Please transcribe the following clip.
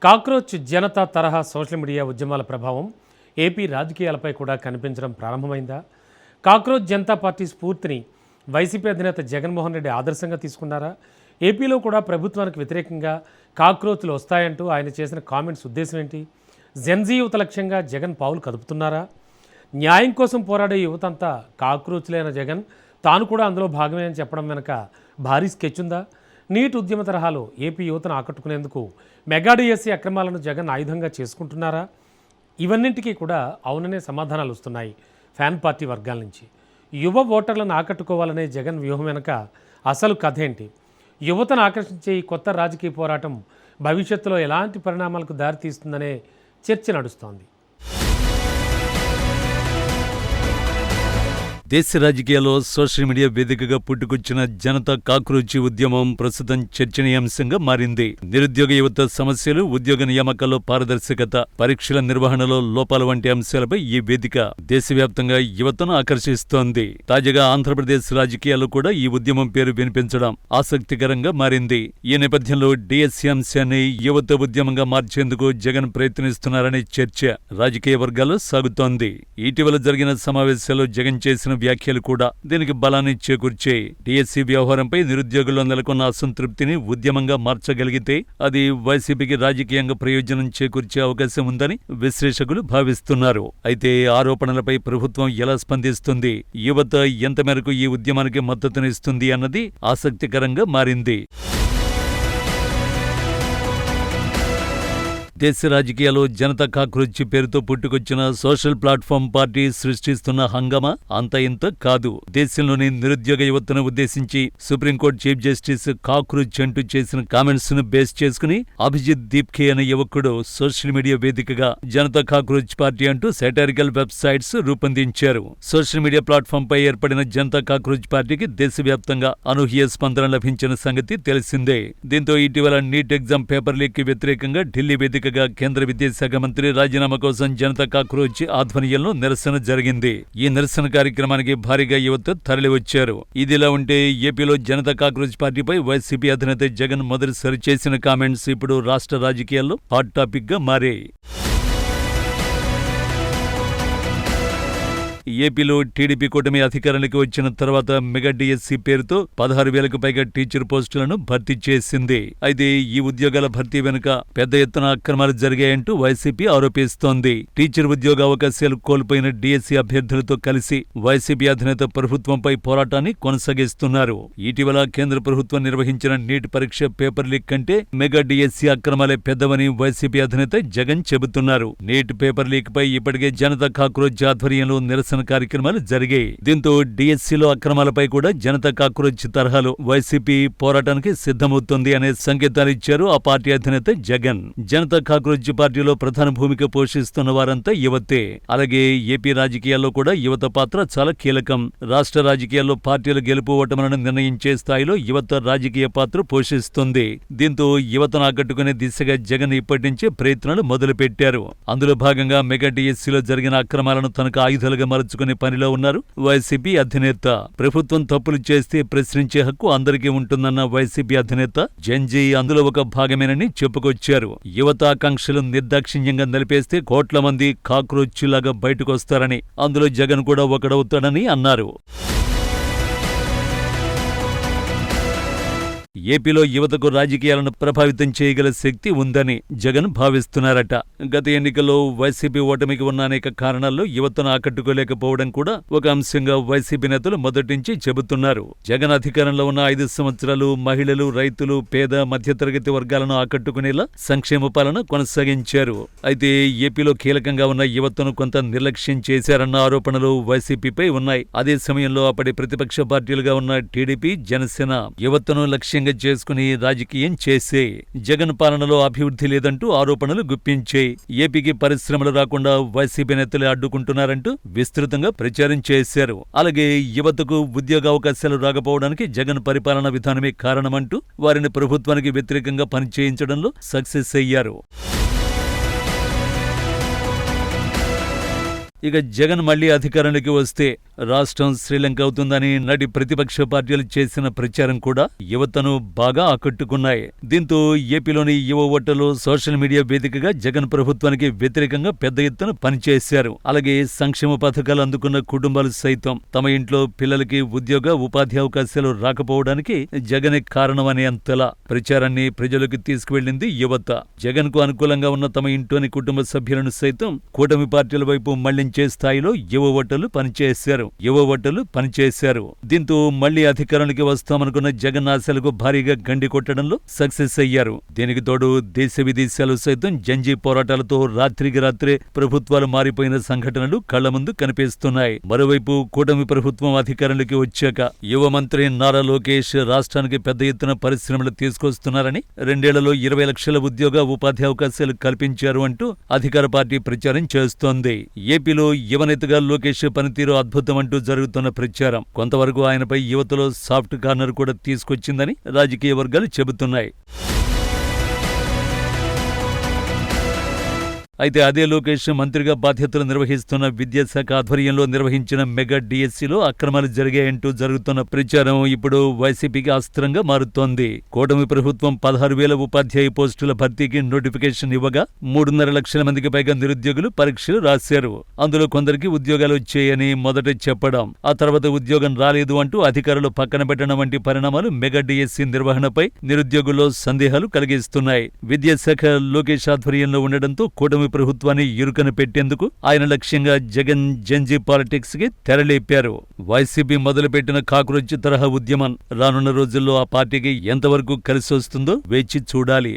Cockroach Janata తరహా social media ఉద్యమాల ప్రభావం ఏపీ రాజకీయాలపై కూడా కనిపించడం ప్రారంభమైందా? కాక్రోచ్ జనతా పార్టీ స్ఫూర్తిని వైసీపీ అధినేత జగన్మోహన్ రెడ్డి ఆదర్శంగా తీసుకున్నారా? ఏపీలో కూడా ప్రభుత్వానికి వ్యతిరేకంగా కాక్రోచ్లు వస్తాయంటూ ఆయన చేసిన కామెంట్స్ ఉద్దేశం ఏంటి? జెన్జీ యువత లక్ష్యంగా జగన్ పావులు కదుపుతున్నారా? న్యాయం కోసం పోరాడే యువతంతా కాక్రోచ్లైన జగన్ తాను కూడా అందులో భాగమే అని చెప్పడం వెనక భారీ స్కెచ్ ఉందా? నీట్ ఉద్యమ తరహాలో ఏపీ యువతను ఆకట్టుకునేందుకు మెగా డిఎస్సీ అక్రమాలను జగన్ ఆయుధంగా చేసుకుంటున్నారా? ఇవన్నింటికీ కూడా అవుననే సమాధానాలు వస్తున్నాయి ఫ్యాన్ పార్టీ వర్గాల నుంచి. యువ ఓటర్లను ఆకట్టుకోవాలనే జగన్ వ్యూహం వెనక అసలు కథ ఏంటి? యువతను ఆకర్షించే ఈ కొత్త రాజకీయ పోరాటం భవిష్యత్తులో ఎలాంటి పరిణామాలకు దారితీస్తుందనే చర్చ నడుస్తోంది. దేశ రాజకీయాల్లో సోషల్ మీడియా వేదికగా పుట్టుకొచ్చిన జనతా కాక్రోచ్ ఉద్యమం ప్రస్తుతం చర్చనీయాంశంగా మారింది. నిరుద్యోగ యువత సమస్యలు, ఉద్యోగ నియామకాల్లో పారదర్శకత, పరీక్షల నిర్వహణలో లోపాల వంటి అంశాలపై ఈ వేదిక దేశవ్యాప్తంగా యువతను ఆకర్షిస్తోంది. తాజాగా ఆంధ్రప్రదేశ్ రాజకీయాల్లో కూడా ఈ ఉద్యమం పేరు వినిపించడం ఆసక్తికరంగా మారింది. ఈ నేపథ్యంలో డిఎస్సీ అంశాన్ని యువత ఉద్యమంగా మార్చేందుకు జగన్ ప్రయత్నిస్తున్నారనే చర్చ రాజకీయ వర్గాల్లో సాగుతోంది. ఇటీవల జరిగిన సమావేశాల్లో జగన్ చేసిన వ్యాఖ్యలు కూడా దీనికి బలాన్ని చేకూర్చాయి. డిఎస్సీ వ్యవహారంపై నిరుద్యోగుల్లో నెలకొన్న అసంతృప్తిని ఉద్యమంగా మార్చగలిగితే అది వైసీపీకి రాజకీయంగా ప్రయోజనం చేకూర్చే అవకాశం ఉందని విశ్లేషకులు భావిస్తున్నారు. అయితే ఆరోపణలపై ప్రభుత్వం ఎలా స్పందిస్తుంది, యువత ఎంత మేరకు ఈ ఉద్యమానికి మద్దతునిస్తుంది అన్నది ఆసక్తికరంగా మారింది. దేశ రాజకీయాల్లో జనతా కాక్రోచ్ పేరుతో పుట్టుకొచ్చిన సోషల్ ప్లాట్ఫామ్ పార్టీ సృష్టిస్తున్న హంగామా అంత ఇంత కాదు. దేశంలోని నిరుద్యోగ యువతను ఉద్దేశించి సుప్రీంకోర్టు చీఫ్ జస్టిస్ కాక్రోచ్ అంటూ చేసిన కామెంట్స్ ను బేస్ చేసుకుని అభిజిత్ దీప్కే అనే యువకుడు సోషల్ మీడియా వేదికగా జనతా కాక్రోచ్ పార్టీ అంటూ సాటారికల్ వెబ్సైట్స్ రూపొందించారు. సోషల్ మీడియా ప్లాట్ఫామ్ పై ఏర్పడిన జనతా కాక్రోచ్ పార్టీకి దేశవ్యాప్తంగా అనూహ్య స్పందన లభించిన సంగతి తెలిసిందే. దీంతో ఇటీవల నీట్ ఎగ్జామ్ పేపర్ లీక్ కి వ్యతిరేకంగా ఢిల్లీ వేదిక కేంద్ర విద్యాశాఖ మంత్రి రాజీనామా కోసం జనతా కాక్రోచ్ ఆధ్వర్యంలో నిరసన జరిగింది. ఈ నిరసన కార్యక్రమానికి భారీగా యువత తరలివచ్చారు. ఇదిలా ఉంటే ఏపీలో జనతా కాక్రోచ్ పార్టీపై వైసీపీ అధినేత జగన్ మొదటిసారి చేసిన కామెంట్స్ ఇప్పుడు రాష్ట్ర రాజకీయాల్లో హాట్ టాపిక్ గా మారాయి. ఏపీలో టీడీపీ కూటమి అధికారానికి వచ్చిన తర్వాత మెగా డిఎస్సీ పేరుతో 16,000కు పైగా టీచర్ పోస్టులను భర్తీ చేసింది. అయితే ఈ ఉద్యోగాల భర్తీ వెనుక పెద్ద ఎత్తున అక్రమాలు జరిగాయంటూ వైసీపీ ఆరోపిస్తోంది. టీచర్ ఉద్యోగ అవకాశాలు కోల్పోయిన డిఎస్సీ అభ్యర్థులతో కలిసి వైసీపీ అధినేత ప్రభుత్వంపై పోరాటాన్ని కొనసాగిస్తున్నారు. ఇటీవల కేంద్ర ప్రభుత్వం నిర్వహించిన నీట్ పరీక్ష పేపర్ లీక్ కంటే మెగా డిఎస్సీ అక్రమాలే పెద్దవని వైసీపీ అధినేత జగన్ చెబుతున్నారు. నీట్ పేపర్ లీక్ పై ఇప్పటికే జనతా కాక్రోచ్ ఆధ్వర్యంలో నిరసన కార్యక్రమాలు జరిగాయి. దీంతో డిఎస్సీలో అక్రమాలపై కూడా జనతా కాక్రోచ్ తరహాలో వైసీపీ పోరాటానికి సిద్ధమవుతుంది అనే సంకేతాలిచ్చారు ఆ పార్టీ అధినేత జగన్. జనతా కాక్రోచ్ పార్టీలో ప్రధాన భూమిక పోషిస్తున్న వారంతా యువతే. అలాగే ఏపీ రాజకీయాల్లో కూడా యువత పాత్ర చాలా కీలకం. రాష్ట్ర రాజకీయాల్లో పార్టీల గెలుపు ఓటములను నిర్ణయించే స్థాయిలో యువత రాజకీయ పాత్ర పోషిస్తుంది. దీంతో యువతను ఆకట్టుకునే దిశగా జగన్ ఇప్పటి నుంచే ప్రయత్నాలు మొదలుపెట్టారు. అందులో భాగంగా మెగా డిఎస్సీలో జరిగిన అక్రమాలను తనకు ఆయుధాలుగా మలుచుకునే పనిలో ఉన్నారు వైసీపీ అధినేత. ప్రభుత్వం తప్పులు చేస్తే ప్రశ్నించే హక్కు అందరికీ ఉంటుందన్న వైసీపీ అధినేత జెన్జీ అందులో ఒక భాగమేనని చెప్పుకొచ్చారు. యువత ఆకాంక్షలు నిర్దాక్షిణ్యంగా నిలిపేస్తే కోట్ల మంది కాక్రోచ్ లాగా బయటకొస్తారని, అందులో జగన్ కూడా ఒకడవుతాడని అన్నారు. ఏపీలో యువతకు రాజకీయాలను ప్రభావితం చేయగల శక్తి ఉందని జగన్ భావిస్తున్నారట. గత ఎన్నికల్లో వైసీపీ ఓటమికి ఉన్న అనేక కారణాల్లో యువతను ఆకట్టుకోలేకపోవడం కూడా ఒక అంశంగా వైసీపీ నేతలు మొదటి నుంచి చెబుతున్నారు. జగన్ అధికారంలో ఉన్న 5 సంవత్సరాలు మహిళలు, రైతులు, పేద మధ్యతరగతి వర్గాలను ఆకట్టుకునేలా సంక్షేమ పాలన కొనసాగించారు. అయితే ఏపీలో కీలకంగా ఉన్న యువతను కొంత నిర్లక్ష్యం చేశారన్న ఆరోపణలు వైసీపీపై ఉన్నాయి. అదే సమయంలో అప్పటి ప్రతిపక్ష పార్టీలుగా ఉన్న టీడీపీ, జనసేన యువతను లక్ష్యంగా చేసుకుని రాజకీయం చేసే జగన్ పాలనలో అభివృద్ధి లేదంటూ ఆరోపణలు గుప్పించాయి. ఏపీకి పరిశ్రమలు రాకుండా వైసీపీ నేతలే అడ్డుకుంటున్నారంటూ విస్తృతంగా ప్రచారం చేశారు. అలాగే యువతకు ఉద్యోగ అవకాశాలు రాకపోవడానికి జగన్ పరిపాలనా విధానమే కారణమంటూ వారిని ప్రభుత్వానికి వ్యతిరేకంగా పనిచేయించడంలో సక్సెస్ అయ్యారు. ఇక జగన్ మళ్లీ అధికారానికి వస్తే రాష్ట్రం శ్రీలంక అవుతుందని నటి ప్రతిపక్ష పార్టీలు చేసిన ప్రచారం కూడా యువతను బాగా ఆకట్టుకున్నాయి. దీంతో ఏపీలోని యువ ఓటర్లు సోషల్ మీడియా వేదికగా జగన్ ప్రభుత్వానికి వ్యతిరేకంగా పెద్ద ఎత్తున పనిచేశారు. అలాగే సంక్షేమ పథకాలు అందుకున్న కుటుంబాలు సైతం తమ ఇంట్లో పిల్లలకి ఉద్యోగ ఉపాధి అవకాశాలు రాకపోవడానికి జగనే కారణమనే అంతలా ప్రచారాన్ని ప్రజలకు తీసుకువెళ్లింది యువత. జగన్ కు అనుకూలంగా ఉన్న తమ ఇంట్లోని కుటుంబ సభ్యులను సైతం కూటమి పార్టీల వైపు మళ్లించే స్థాయిలో యువ ఓటర్లు పనిచేశారు. దీంతో మళ్లీ అధికారానికి వస్తామనుకున్న జగన్ ఆశలకు భారీగా గండి కొట్టడంలో సక్సెస్ అయ్యారు. దీనికి తోడు దేశ విదేశాలు సైతం జంజీ పోరాటాలతో రాత్రికి రాత్రే ప్రభుత్వాలు మారిపోయిన సంఘటనలు కళ్ల ముందు కనిపిస్తున్నాయి. మరోవైపు కూటమి ప్రభుత్వం అధికారంలోకి వచ్చాక యువ మంత్రి నారా లోకేష్ రాష్ట్రానికి పెద్ద ఎత్తున పరిశ్రమలు తీసుకొస్తున్నారని, 2 ఏళ్లలో 20 లక్షల ఉద్యోగ ఉపాధి అవకాశాలు కల్పించారు అంటూ అధికార పార్టీ ప్రచారం చేస్తోంది. ఏపీలో యువనేతగా లోకేష్ పనితీరు అద్భుతమంటూ జరుగుతున్న ప్రచారం కొంతవరకు ఆయనపై యువతలో సాఫ్ట్ కార్నర్ కూడా తీసుకొచ్చిందని రాజకీయ వర్గాలు చెబుతున్నాయి. అయితే అదే లోకేష్ మంత్రిగా బాధ్యతలు నిర్వహిస్తున్న విద్యాశాఖ ఆధ్వర్యంలో నిర్వహించిన మెగా డిఎస్సిలో అక్రమాలు జరిగాయంటూ జరుగుతున్న ప్రచారం ఇప్పుడు వైసీపీకి అస్త్రంగా మారుతోంది. కూటమి ప్రభుత్వం 16,000 ఉపాధ్యాయ పోస్టుల భర్తీకి నోటిఫికేషన్ ఇవ్వగా 3.5 లక్షల మందికి పైగా నిరుద్యోగులు పరీక్షలు రాశారు. అందులో కొందరికి ఉద్యోగాలు వచ్చాయని మొదట చెప్పడం, ఆ తర్వాత ఉద్యోగం రాలేదు అంటూ అధికారులు పక్కన పెట్టడం వంటి పరిణామాలు మెగా డిఎస్సి నిర్వహణపై నిరుద్యోగుల్లో సందేహాలు కలిగిస్తున్నాయి. విద్యాశాఖ లోకేష్ ఆధ్వర్యంలో ఉండడంతో కూటమి ప్రభుత్వాన్ని ఇరుకన పెట్టేందుకు ఆయన లక్ష్యంగా జగన్ జంజీ పాలిటిక్స్ కి తెరలేపారు. వైసీపీ మొదలుపెట్టిన కాక్రోచ్ తరహా ఉద్యమం రానున్న రోజుల్లో ఆ పార్టీకి ఎంతవరకు కలిసొస్తుందో వేచి చూడాలి.